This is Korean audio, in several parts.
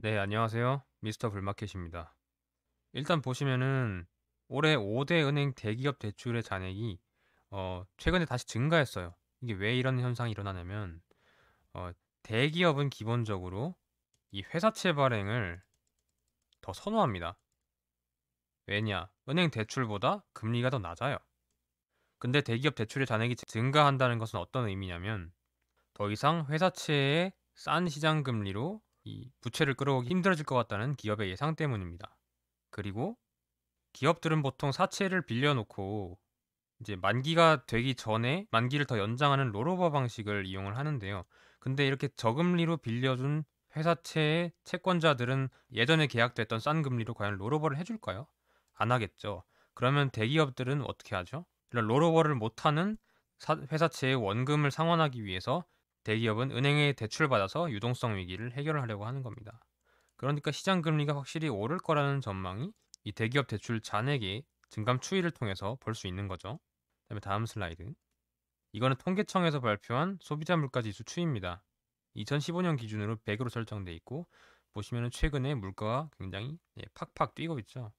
네, 안녕하세요. 미스터 불마켓입니다. 일단 보시면은 올해 5대 은행 대기업 대출의 잔액이 최근에 다시 증가했어요. 이게 왜 이런 현상이 일어나냐면 어, 대기업은 기본적으로 이 회사채 발행을 더 선호합니다. 왜냐? 은행 대출보다 금리가 더 낮아요. 근데 대기업 대출의 잔액이 증가한다는 것은 어떤 의미냐면 더 이상 회사채의 싼 시장 금리로 이 부채를 끌어오기 힘들어질 것 같다는 기업의 예상 때문입니다. 그리고 기업들은 보통 사채를 빌려놓고 이제 만기가 되기 전에 만기를 더 연장하는 롤오버 방식을 이용을 하는데요. 근데 이렇게 저금리로 빌려준 회사채의 채권자들은 예전에 계약됐던 싼 금리로 과연 롤오버를 해줄까요? 안 하겠죠. 그러면 대기업들은 어떻게 하죠? 이런 롤오버를 못하는 회사채의 원금을 상환하기 위해서 대기업은 은행에 대출받아서 유동성 위기를 해결하려고 하는 겁니다. 그러니까 시장 금리가 확실히 오를 거라는 전망이 이 대기업 대출 잔액의 증감 추이를 통해서 볼 수 있는 거죠. 그다음에 다음 슬라이드. 이거는 통계청에서 발표한 소비자 물가 지수 추이입니다. 2015년 기준으로 100으로 설정돼 있고 보시면은 최근에 물가가 굉장히 팍팍 뛰고 있죠.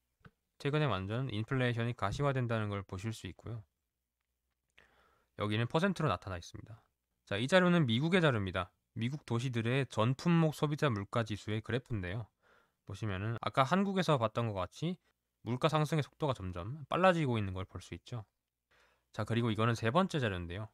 최근에 완전 인플레이션이 가시화된다는 걸 보실 수 있고요. 여기는 퍼센트로 나타나 있습니다. 자, 이 자료는 미국의 자료입니다. 미국 도시들의 전 품목 소비자 물가 지수의 그래프인데요. 보시면은 아까 한국에서 봤던 것 같이 물가 상승의 속도가 점점 빨라지고 있는 걸 볼 수 있죠. 자, 그리고 이거는 세 번째 자료인데요.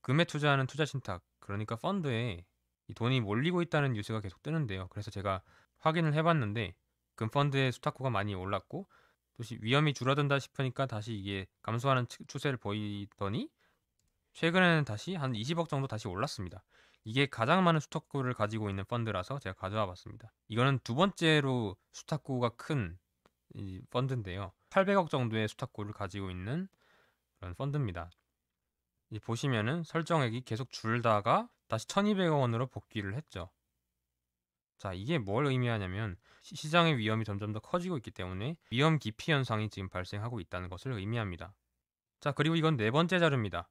금에 투자하는 투자 신탁, 그러니까 펀드에 이 돈이 몰리고 있다는 뉴스가 계속 뜨는데요. 그래서 제가 확인을 해봤는데 금 펀드의 수탁구가 많이 올랐고 또 위험이 줄어든다 싶으니까 다시 이게 감소하는 추세를 보이더니 최근에는 다시 한 20억 정도 다시 올랐습니다. 이게 가장 많은 수탁구를 가지고 있는 펀드라서 제가 가져와 봤습니다. 이거는 두 번째로 수탁구가 큰 이 펀드인데요. 800억 정도의 수탁구를 가지고 있는 그런 펀드입니다. 보시면은 설정액이 계속 줄다가 다시 1200억 원으로 복귀를 했죠. 자, 이게 뭘 의미하냐면 시장의 위험이 점점 더 커지고 있기 때문에 위험 기피 현상이 지금 발생하고 있다는 것을 의미합니다. 자, 그리고 이건 네 번째 자료입니다.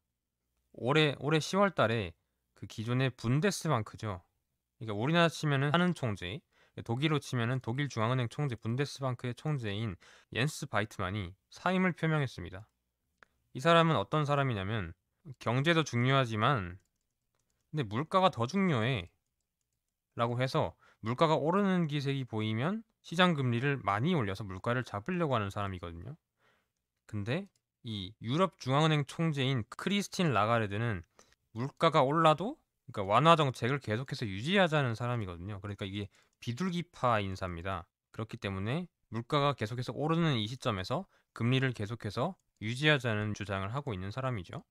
올해 10월 달에 그 기존의 분데스방크죠. 그러니까 우리나라 치면은 하는 총재, 독일로 치면은 독일 중앙은행 총재 분데스방크의 총재인 옌스 바이트만이 사임을 표명했습니다. 이 사람은 어떤 사람이냐면 경제도 중요하지만 근데 물가가 더 중요해 라고 해서 물가가 오르는 기색이 보이면 시장 금리를 많이 올려서 물가를 잡으려고 하는 사람이거든요. 근데 이 유럽 중앙은행 총재인 크리스틴 라가르드는 물가가 올라도 그러니까 완화 정책을 계속해서 유지하자는 사람이거든요. 그러니까 이게 비둘기파 인사입니다. 그렇기 때문에 물가가 계속해서 오르는 이 시점에서 금리를 계속해서 유지하자는 주장을 하고 있는 사람이죠.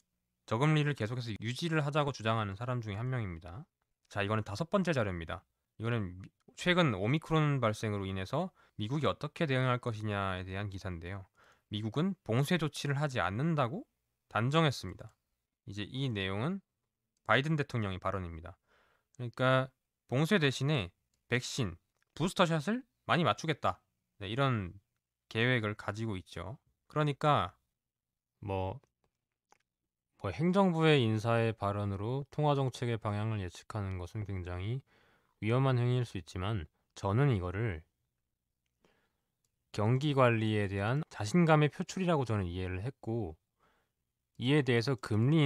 저금리를 계속해서 유지를 하자고 주장하는 사람 중에 한 명입니다. 자, 이거는 다섯 번째 자료입니다. 이거는 최근 오미크론 발생으로 인해서 미국이 어떻게 대응할 것이냐에 대한 기사인데요. 미국은 봉쇄 조치를 하지 않는다고 단정했습니다. 이제 이 내용은 바이든 대통령의 발언입니다. 그러니까 봉쇄 대신에 백신, 부스터샷을 많이 맞추겠다. 네, 이런 계획을 가지고 있죠. 그러니까 뭐, 행정부의 인사의 발언으로 통화 정책의 방향을 예측하는 것은 굉장히 위험한 행위일 수 있지만 저는 이거를 경기 관리에 대한 자신감의 표출이라고 저는 이해를 했고 이에 대해서 금리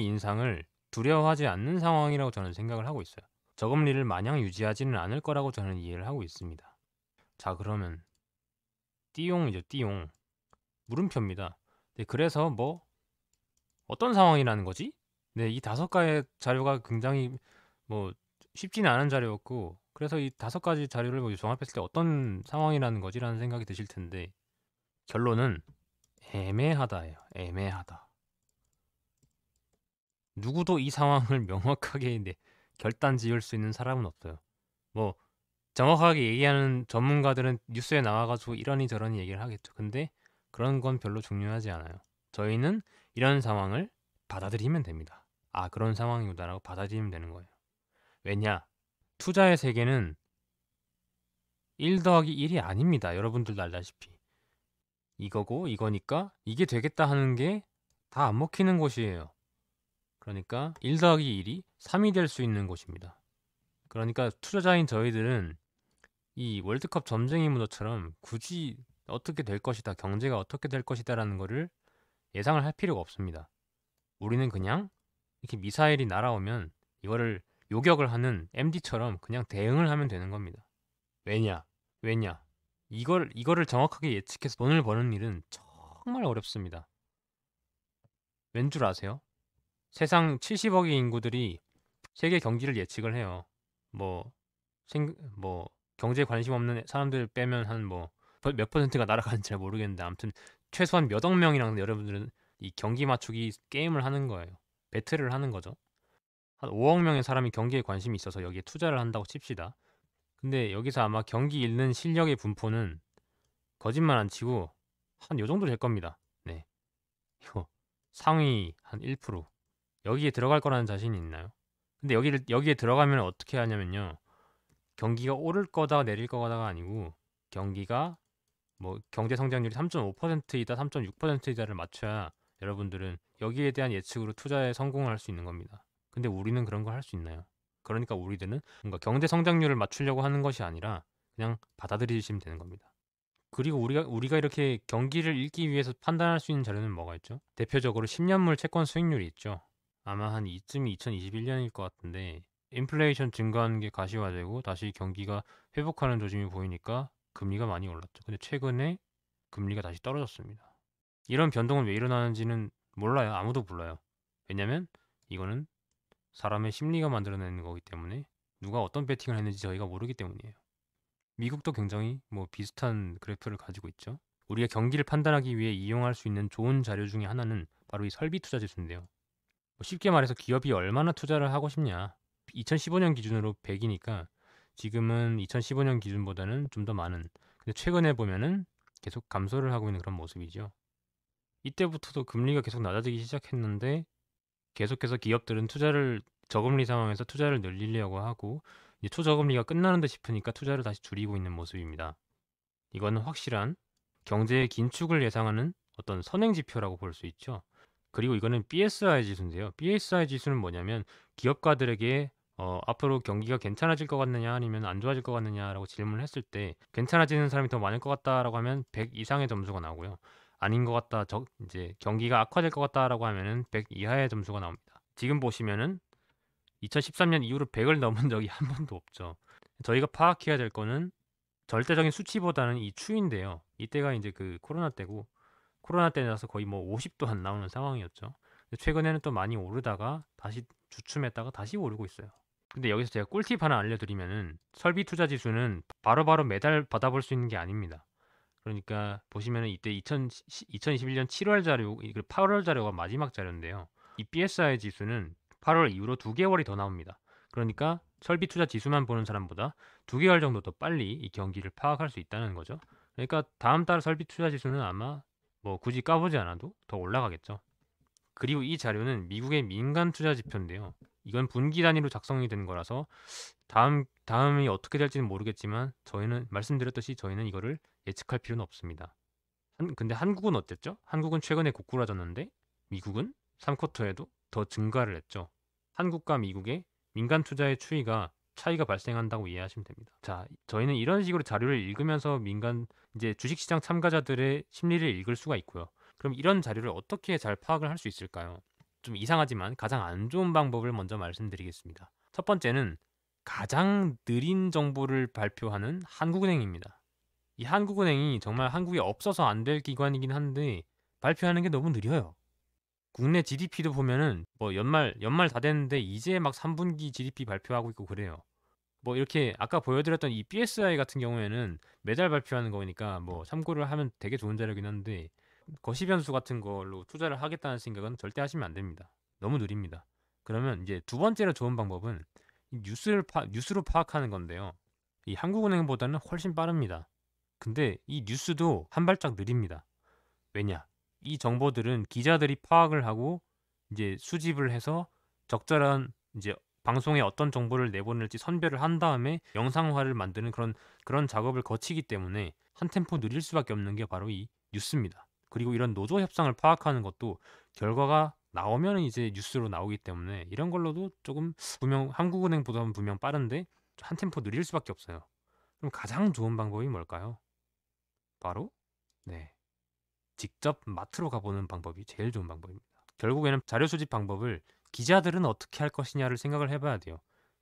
인상을 두려워하지 않는 상황이라고 저는 생각을 하고 있어요. 저금리를 마냥 유지하지는 않을 거라고 저는 이해를 하고 있습니다. 자, 그러면 띠용이죠, 띠용. 물음표입니다. 네, 그래서 뭐 어떤 상황이라는 거지? 네, 이 다섯 가지 자료가 굉장히 뭐 쉽지는 않은 자료였고 그래서 이 다섯 가지 자료를 뭐 종합했을 때 어떤 상황이라는 거지라는 생각이 드실 텐데 결론은 애매하다예요. 애매하다. 누구도 이 상황을 명확하게 결단 지을 수 있는 사람은 없어요. 뭐 정확하게 얘기하는 전문가들은 뉴스에 나와가지고 이러니 저러니 얘기를 하겠죠. 근데 그런 건 별로 중요하지 않아요. 저희는 이런 상황을 받아들이면 됩니다. 아, 그런 상황이구나라고 받아들이면 되는 거예요. 왜냐? 투자의 세계는 1 더하기 1이 아닙니다. 여러분들도 알다시피. 이거고 이거니까 이게 되겠다 하는 게 다 안 먹히는 곳이에요. 그러니까 1 더하기 1이 3이 될 수 있는 곳입니다. 그러니까 투자자인 저희들은 이 월드컵 점쟁이 문어처럼 굳이 어떻게 될 것이다, 경제가 어떻게 될 것이다라는 거를 예상을 할 필요가 없습니다. 우리는 그냥 이렇게 미사일이 날아오면 이거를 요격을 하는 MD처럼 그냥 대응을 하면 되는 겁니다. 왜냐? 왜냐? 이거를 정확하게 예측해서 돈을 버는 일은 정말 어렵습니다. 왠 줄 아세요? 세상 70억의 인구들이 세계 경기를 예측을 해요. 뭐, 뭐 경제에 관심 없는 사람들 빼면 한 뭐 몇 퍼센트가 날아가는지 잘 모르겠는데, 아무튼 최소한 몇 억 명이랑 여러분들은 이 경기 맞추기 게임을 하는 거예요. 배틀을 하는 거죠. 한 5억 명의 사람이 경기에 관심이 있어서 여기에 투자를 한다고 칩시다. 근데 여기서 아마 경기 잃는 실력의 분포는 거짓말 안 치고 한 요 정도 될 겁니다. 네. 이거 상위 한 1%. 여기에 들어갈 거라는 자신이 있나요? 근데 여기에 들어가면 어떻게 하냐면요. 경기가 오를 거다 내릴 거다가 아니고, 경기가 뭐 경제 성장률이 3.5%이다 3.6%이다를 맞춰야 여러분들은 여기에 대한 예측으로 투자에 성공을 할 수 있는 겁니다. 근데 우리는 그런 걸 할 수 있나요? 그러니까 우리들은 뭔가 경제 성장률을 맞추려고 하는 것이 아니라 그냥 받아들이시면 되는 겁니다. 그리고 우리가 이렇게 경기를 읽기 위해서 판단할 수 있는 자료는 뭐가 있죠? 대표적으로 10년물 채권 수익률이 있죠. 아마 한 이쯤이 2021년일 것 같은데, 인플레이션 증가하는 게 가시화되고 다시 경기가 회복하는 조짐이 보이니까 금리가 많이 올랐죠. 근데 최근에 금리가 다시 떨어졌습니다. 이런 변동은 왜 일어나는지는 몰라요. 아무도 몰라요. 왜냐면 이거는 사람의 심리가 만들어내는 거기 때문에, 누가 어떤 베팅을 했는지 저희가 모르기 때문이에요. 미국도 굉장히 뭐 비슷한 그래프를 가지고 있죠. 우리가 경기를 판단하기 위해 이용할 수 있는 좋은 자료 중에 하나는 바로 이 설비 투자 지수인데요. 뭐 쉽게 말해서 기업이 얼마나 투자를 하고 싶냐. 2015년 기준으로 100이니까 지금은 2015년 기준보다는 좀 더 많은, 근데 최근에 보면은 계속 감소를 하고 있는 그런 모습이죠. 이때부터도 금리가 계속 낮아지기 시작했는데, 계속해서 기업들은 저금리 상황에서 투자를 늘리려고 하고, 이제 초저금리가 끝나는 듯 싶으니까 투자를 다시 줄이고 있는 모습입니다. 이거는 확실한 경제의 긴축을 예상하는 어떤 선행 지표라고 볼 수 있죠. 그리고 이거는 BSI 지수인데요. BSI 지수는 뭐냐면, 기업가들에게 앞으로 경기가 괜찮아질 것 같느냐 아니면 안 좋아질 것 같느냐라고 질문을 했을 때, 괜찮아지는 사람이 더 많을 것 같다라고 하면 100 이상의 점수가 나오고요. 아닌 것 같다, 이제 경기가 악화될 것 같다라고 하면은 100 이하의 점수가 나옵니다. 지금 보시면은 2013년 이후로 100을 넘은 적이 한 번도 없죠. 저희가 파악해야 될 거는 절대적인 수치보다는 이 추인데요. 이때가 이제 그 코로나 때고, 코로나 때라서 거의 뭐 50도 안 나오는 상황이었죠. 근데 최근에는 또 많이 오르다가 다시 주춤했다가 다시 오르고 있어요. 근데 여기서 제가 꿀팁 하나 알려드리면은, 설비 투자 지수는 바로바로 매달 받아볼 수 있는 게 아닙니다. 그러니까 보시면은 이때 2021년 7월 자료, 8월 자료가 마지막 자료인데요. 이 BSI 지수는 8월 이후로 2개월이 더 나옵니다. 그러니까 설비 투자 지수만 보는 사람보다 2개월 정도 더 빨리 이 경기를 파악할 수 있다는 거죠. 그러니까 다음 달 설비 투자 지수는 아마 뭐 굳이 까보지 않아도 더 올라가겠죠. 그리고 이 자료는 미국의 민간 투자 지표인데요. 이건 분기 단위로 작성이 된 거라서 다음이 어떻게 될지는 모르겠지만, 저희는 말씀드렸듯이 저희는 이거를 예측할 필요는 없습니다. 근데 한국은 어땠죠? 한국은 최근에 고꾸라졌는데, 미국은 3쿼터에도 더 증가를 했죠. 한국과 미국의 민간 투자의 추이가 차이가 발생한다고 이해하시면 됩니다. 자, 저희는 이런 식으로 자료를 읽으면서 이제 주식시장 참가자들의 심리를 읽을 수가 있고요. 그럼 이런 자료를 어떻게 잘 파악을 할 수 있을까요? 좀 이상하지만 가장 안 좋은 방법을 먼저 말씀드리겠습니다. 첫 번째는 가장 느린 정보를 발표하는 한국은행입니다. 이 한국은행이 정말 한국에 없어서 안 될 기관이긴 한데, 발표하는 게 너무 느려요. 국내 GDP도 보면은 뭐 연말 다 됐는데 이제 막 3분기 GDP 발표하고 있고 그래요. 뭐 이렇게 아까 보여드렸던 이 BSI 같은 경우에는 매달 발표하는 거니까 뭐 참고를 하면 되게 좋은 자료긴 한데, 거시 변수 같은 걸로 투자를 하겠다는 생각은 절대 하시면 안 됩니다. 너무 느립니다. 그러면 이제 두 번째로 좋은 방법은 이 뉴스로 파악하는 건데요. 이 한국은행보다는 훨씬 빠릅니다. 근데 이 뉴스도 한 발짝 느립니다. 왜냐? 이 정보들은 기자들이 파악을 하고 이제 수집을 해서 적절한 이제 방송에 어떤 정보를 내보낼지 선별을 한 다음에 영상화를 만드는 그런 작업을 거치기 때문에 한 템포 느릴 수밖에 없는 게 바로 이 뉴스입니다. 그리고 이런 노조 협상을 파악하는 것도 결과가 나오면 이제 뉴스로 나오기 때문에, 이런 걸로도 조금 분명 한국은행보다는 분명 빠른데, 한 템포 느릴 수밖에 없어요. 그럼 가장 좋은 방법이 뭘까요? 바로 네, 직접 마트로 가보는 방법이 제일 좋은 방법입니다. 결국에는 자료 수집 방법을 기자들은 어떻게 할 것이냐를 생각을 해봐야 돼요.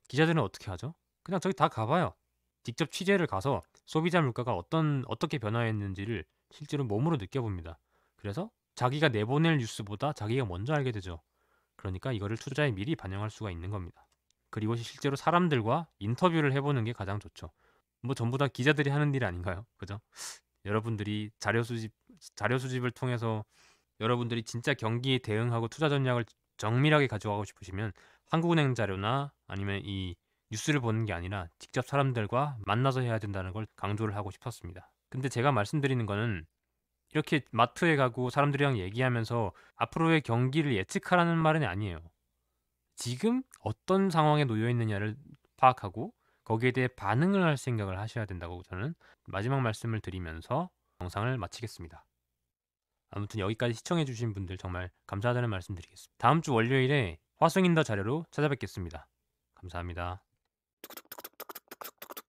기자들은 어떻게 하죠? 그냥 저기 다 가봐요. 직접 취재를 가서 소비자 물가가 어떻게 변화했는지를 실제로 몸으로 느껴봅니다. 그래서 자기가 내보낼 뉴스보다 자기가 먼저 알게 되죠. 그러니까 이거를 투자에 미리 반영할 수가 있는 겁니다. 그리고 실제로 사람들과 인터뷰를 해보는 게 가장 좋죠. 뭐 전부 다 기자들이 하는 일 아닌가요? 그죠? 여러분들이 자료 수집을 통해서 여러분들이 진짜 경기에 대응하고 투자 전략을 정밀하게 가져가고 싶으시면 한국은행 자료나 아니면 이 뉴스를 보는 게 아니라 직접 사람들과 만나서 해야 된다는 걸 강조를 하고 싶었습니다. 근데 제가 말씀드리는 거는 이렇게 마트에 가고 사람들이랑 얘기하면서 앞으로의 경기를 예측하라는 말은 아니에요. 지금 어떤 상황에 놓여 있느냐를 파악하고 거기에 대해 반응을 할 생각을 하셔야 된다고 저는 마지막 말씀을 드리면서 영상을 마치겠습니다. 아무튼 여기까지 시청해주신 분들 정말 감사하다는 말씀 드리겠습니다. 다음 주 월요일에 화승인더 자료로 찾아뵙겠습니다. 감사합니다.